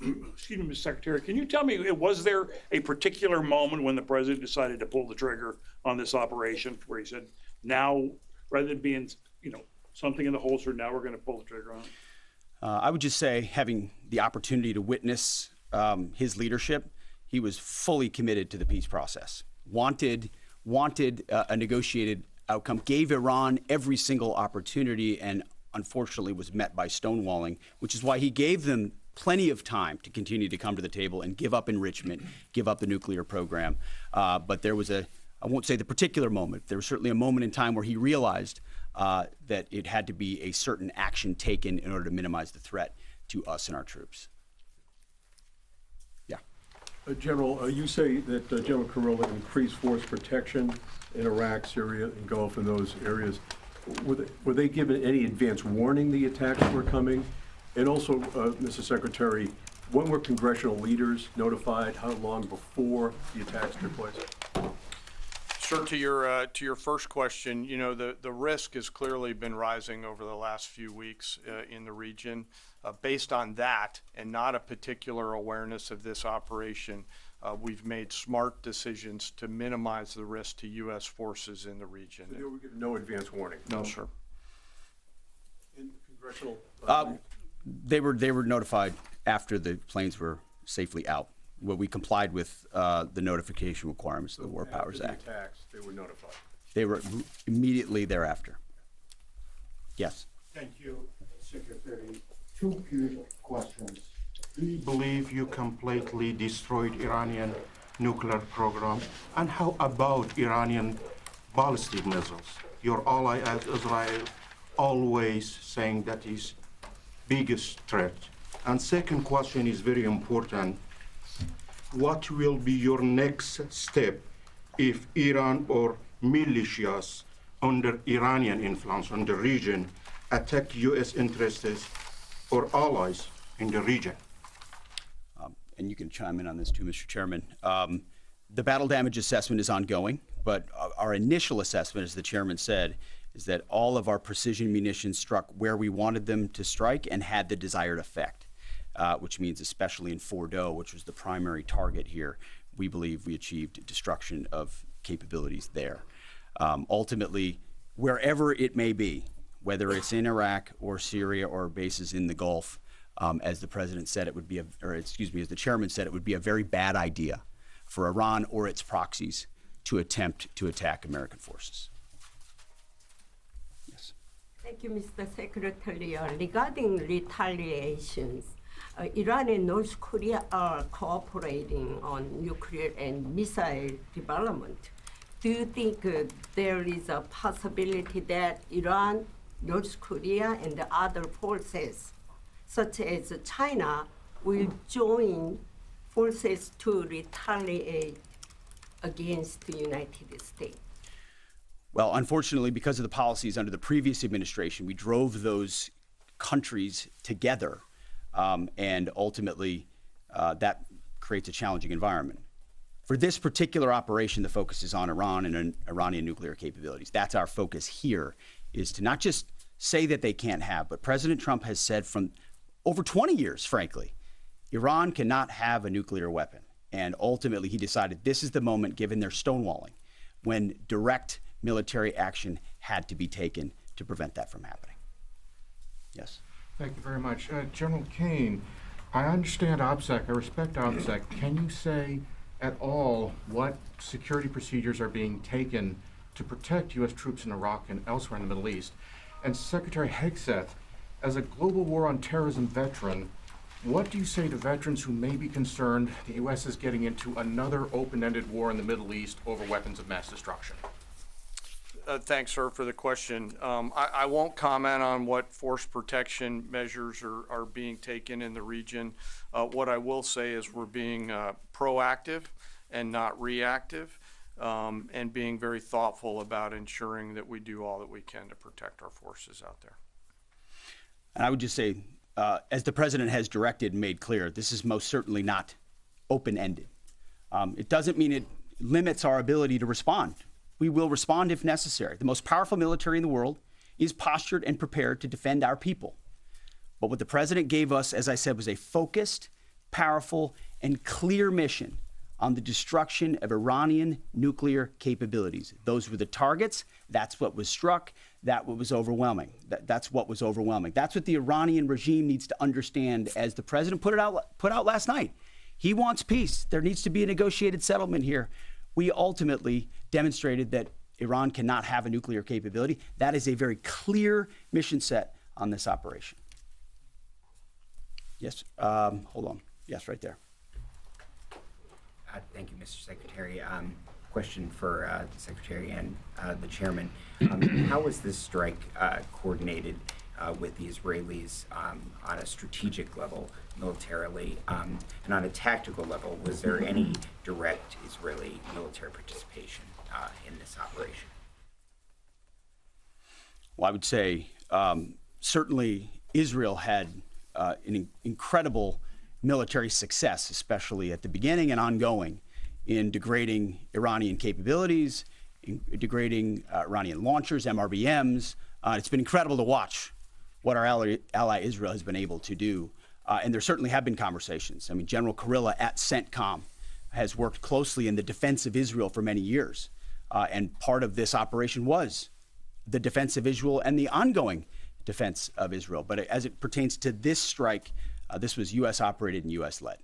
excuse me, Mr. Secretary, can you tell me, was there a particular moment when the president decided to pull the trigger on this operation where he said, now, rather than being, something in the holster, now we're going to pull the trigger on it? I would just say, having the opportunity to witness his leadership, he was fully committed to the peace process, wanted a negotiated outcome, gave Iran every single opportunity, and unfortunately was met by stonewalling, which is why he gave them plenty of time to continue to come to the table and give up enrichment, give up the nuclear program. But there was I won't say the particular moment, there was certainly a moment in time where he realized that it had to be a certain action taken in order to minimize the threat to us and our troops. Yeah. General, you say that General Kurilla increased force protection in Iraq, Syria, and Gulf, in those areas. Were they given any advance warning the attacks were coming? And also, Mr. Secretary, when were congressional leaders notified? How long before the attacks took place? Sure. To your first question, the risk has clearly been rising over the last few weeks in the region. Based on that, and not a particular awareness of this operation, we've made smart decisions to minimize the risk to U.S. forces in the region. So they were given no advance warning? No, sir. In congressional? They were notified after the planes were safely out. Well, we complied with the notification requirements of the War Powers Act. After the attacks, they were notified? They were immediately thereafter. Yes. Thank you, Secretary. Two quick questions. Do you believe you completely destroyed Iranian nuclear program? And how about Iranian ballistic missiles? Your ally as Israel always saying that is biggest threat. And second question is very important. What will be your next step if Iran or militias under Iranian influence in the region attack U.S. interests or allies in the region? And you can chime in on this too, Mr. Chairman. The battle damage assessment is ongoing, but our initial assessment, as the chairman said, is that all of our precision munitions struck where we wanted them to strike and had the desired effect. Which means especially in Fordo, which was the primary target here, we believe we achieved destruction of capabilities there. Ultimately, wherever it may be, whether it's in Iraq or Syria or bases in the Gulf, as the president said, it would be, as the chairman said, it would be a very bad idea for Iran or its proxies to attempt to attack American forces. Yes. Thank you, Mr. Secretary. Regarding retaliations, Iran and North Korea are cooperating on nuclear and missile development. Do you think there is a possibility that Iran, North Korea, and the other forces, such as China, will join forces to retaliate against the United States? Well, unfortunately, because of the policies under the previous administration, we drove those countries together. And ultimately, that creates a challenging environment. For this particular operation, the focus is on Iran and Iranian nuclear capabilities. That's our focus here, is to not just say that they can't have, but President Trump has said from over 20 years, frankly, Iran cannot have a nuclear weapon. And ultimately, he decided this is the moment, given their stonewalling, when direct military action had to be taken to prevent that from happening. Yes. Thank you very much. General Kane, I understand OPSEC, I respect OPSEC. Can you say at all what security procedures are being taken to protect U.S. troops in Iraq and elsewhere in the Middle East? And Secretary Hegseth, as a global war on terrorism veteran, what do you say to veterans who may be concerned the U.S. is getting into another open-ended war in the Middle East over weapons of mass destruction? Thanks, sir, for the question. I won't comment on what force protection measures are being taken in the region. What I will say is we're being proactive and not reactive, and being very thoughtful about ensuring that we do all that we can to protect our forces out there. And I would just say, as the president has directed and made clear, this is most certainly not open-ended. It doesn't mean it limits our ability to respond. We will respond if necessary. The most powerful military in the world is postured and prepared to defend our people. But what the president gave us, as I said, was a focused, powerful, and clear mission on the destruction of Iranian nuclear capabilities. Those were the targets. That's what was struck. That's what was overwhelming. That's what was overwhelming. That's what the Iranian regime needs to understand, as the president put out last night. He wants peace. There needs to be a negotiated settlement here. We ultimately demonstrated that Iran cannot have a nuclear capability. That is a very clear mission set on this operation. Yes, hold on. Yes, right there. Thank you, Mr. Secretary. Question for the Secretary and the Chairman. How was this strike coordinated with the Israelis on a strategic level, militarily, and on a tactical level? Was there any direct Israeli military participation in this operation? Well, I would say certainly Israel had an incredible military success, especially at the beginning and ongoing, in degrading Iranian capabilities, in degrading Iranian launchers, MRBMs. It's been incredible to watch what our ally Israel has been able to do. And there certainly have been conversations. I mean, General Kurilla at CENTCOM has worked closely in the defense of Israel for many years. And part of this operation was the defense of Israel and the ongoing defense of Israel. But as it pertains to this strike, this was U.S. operated and U.S. led.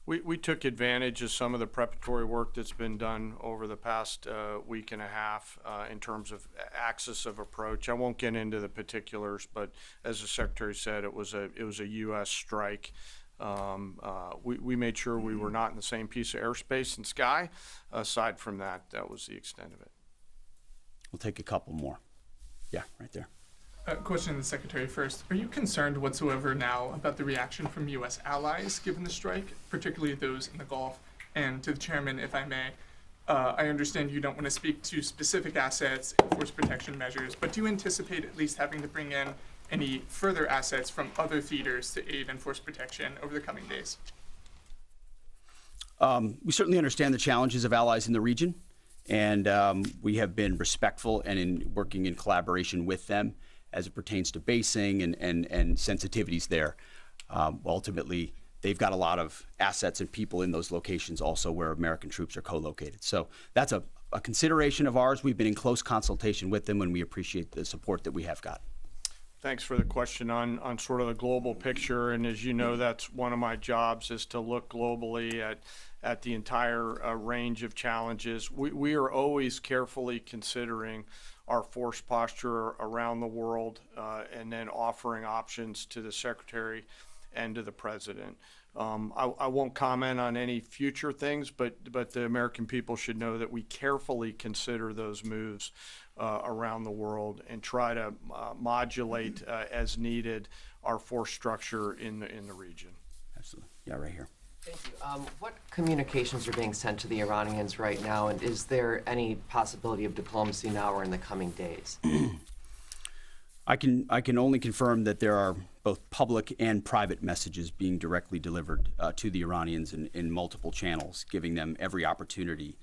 We took advantage of some of the preparatory work that's been done over the past week and a half in terms of axis of approach. I won't get into the particulars, but as the Secretary said, it was a U.S. strike. We made sure we were not in the same piece of airspace and sky. Aside from that, that was the extent of it. We'll take a couple more. Yeah, right there. Question to the Secretary first. Are you concerned whatsoever now about the reaction from U.S. allies given the strike, particularly those in the Gulf? And to the Chairman, if I may, I understand you don't want to speak to specific assets and force protection measures, but do you anticipate at least having to bring in any further assets from other theaters to aid in force protection over the coming days? We certainly understand the challenges of allies in the region, and we have been respectful and in working in collaboration with them as it pertains to basing and sensitivities there. Ultimately, they've got a lot of assets and people in those locations also where American troops are co-located. So that's a consideration of ours. We've been in close consultation with them, and we appreciate the support that we have got. Thanks for the question on sort of the global picture. And as you know, that's one of my jobs, is to look globally at the entire range of challenges. We are always carefully considering our force posture around the world and then offering options to the Secretary and to the President. I won't comment on any future things, but the American people should know that we carefully consider those moves around the world and try to modulate as needed our force structure in the region. Absolutely. Yeah, right here. Thank you. What communications are being sent to the Iranians right now, and is there any possibility of diplomacy now or in the coming days? I can only confirm that there are both public and private messages being directly delivered to the Iranians in multiple channels, giving them every opportunity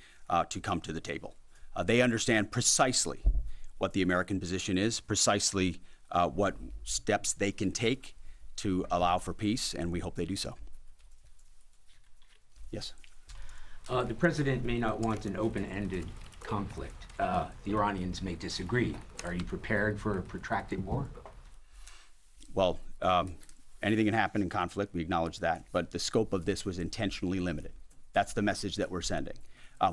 to come to the table. They understand precisely what the American position is, precisely what steps they can take to allow for peace, and we hope they do so. Yes. The president may not want an open-ended conflict. The Iranians may disagree. Are you prepared for a protracted war? Well, anything can happen in conflict. We acknowledge that. But the scope of this was intentionally limited. That's the message that we're sending.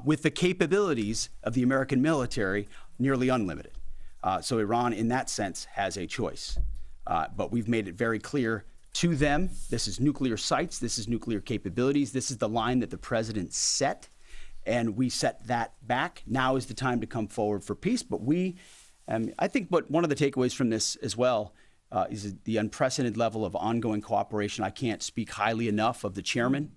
With the capabilities of the American military nearly unlimited. So Iran, in that sense, has a choice. But we've made it very clear to them, this is nuclear sites, this is nuclear capabilities, this is the line that the president set, and we set that back. Now is the time to come forward for peace. But I think one of the takeaways from this as well is the unprecedented level of ongoing cooperation. I can't speak highly enough of the chairman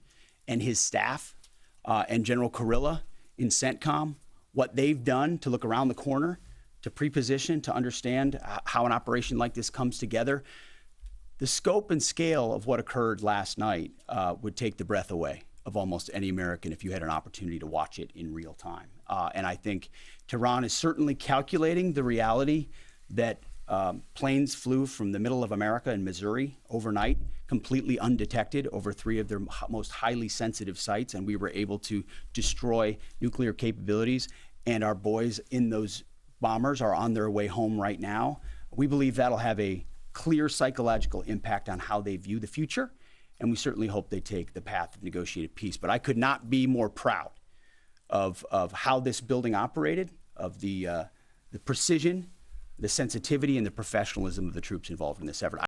and his staff and General Kurilla in CENTCOM, what they've done to look around the corner, to pre-position, to understand how an operation like this comes together. The scope and scale of what occurred last night would take the breath away of almost any American if you had an opportunity to watch it in real time. And I think Tehran is certainly calculating the reality that Planes flew from the middle of America in Missouri overnight, completely undetected over 3 of their most highly sensitive sites, and we were able to destroy nuclear capabilities. And our boys in those bombers are on their way home right now. We believe that'll have a clear psychological impact on how they view the future, and we certainly hope they take the path of negotiated peace. But I could not be more proud of how this building operated, of the precision, the sensitivity, and the professionalism of the troops involved in this effort.